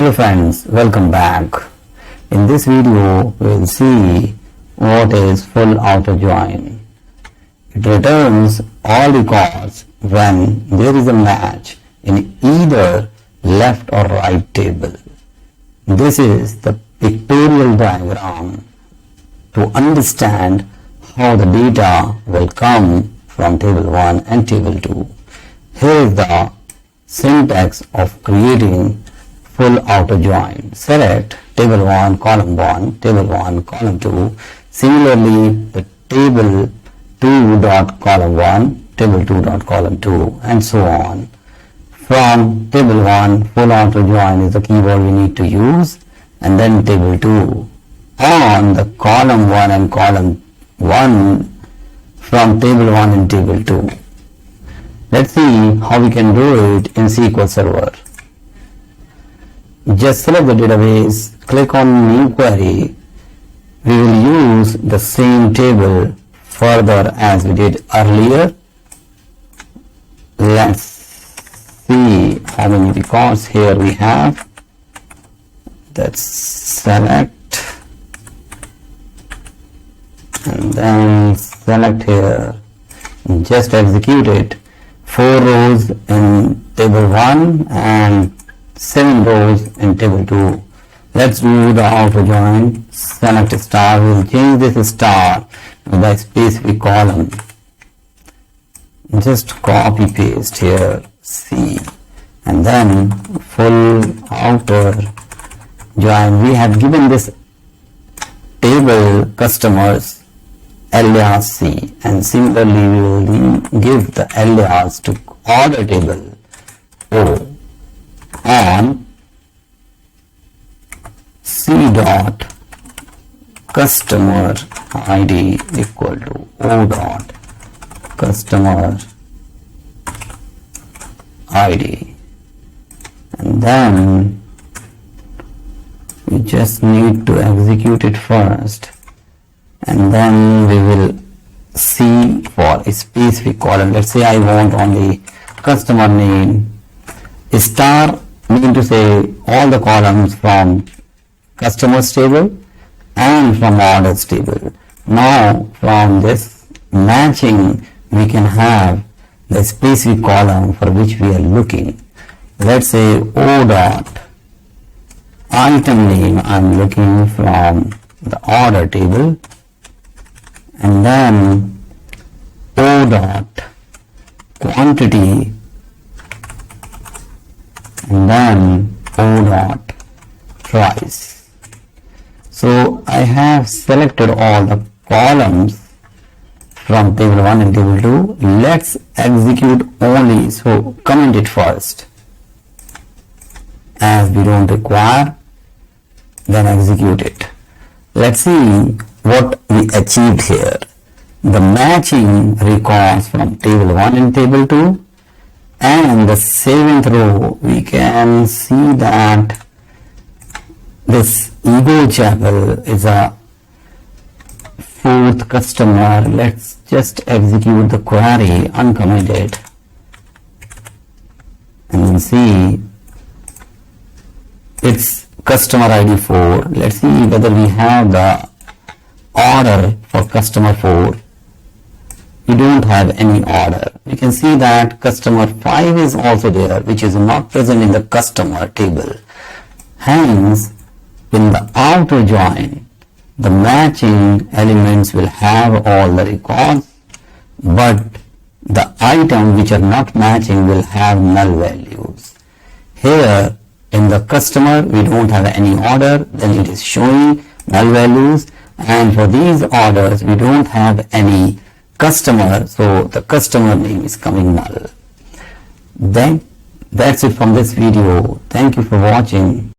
Hello friends, welcome back. In this video, we will see what is full outer join. It returns all records when there is a match in either left or right table. This is the pictorial diagram to understand how the data will come from table 1 and table 2. Here is the syntax of creating full outer join. Select table 1 column 1, table 1 column 2. Similarly, the table 2 dot column 1, table 2 dot column 2, and so on. From table 1, full outer join is the keyword we need to use, and then table 2 on the column 1 and column 1 from table 1 and table 2. Let's see how we can do it in SQL Server. Just select the database, click on new query. We will use the same table further as we did earlier. Let's see how many records here we have. Let's select and then select here. Just execute it. 4 rows in table 1 and 7 rows in table 2. Let's do the outer join. Select a star. We will change this star to the specific column. Just copy paste here C, and then full outer join. We have given this table customers alias C, and similarly we will give the alias to order table O on C dot customer ID equal to O dot customer ID, and then we just need to execute it first, and then we will see for a specific column. Let's say I want only customer name. Star mean to say all the columns from customers table and from orders table. Now from this matching we can have the specific column for which we are looking. Let's say O dot item name, I'm looking from the order table, and then O dot quantity, and then O dot price. So I have selected all the columns from table 1 and table 2. Let's execute only, so comment it first as we don't require, then execute it. Let's see what we achieved here. The matching records from table 1 and table 2, and the 7th row we can see that this Ego Chapel is a 4th customer. Let's just execute the query, uncomment it, and then see it's customer ID 4. Let's see whether we have the order for customer 4. We don't have any order. We can see that customer 5 is also there, which is not present in the customer table. Hence, in the outer join, the matching elements will have all the records, but the items which are not matching will have null values. Here in the customer we don't have any order, then it is showing null values, and for these orders we don't have any customer, so the customer name is coming null. Then that's it from this video. Thank you for watching.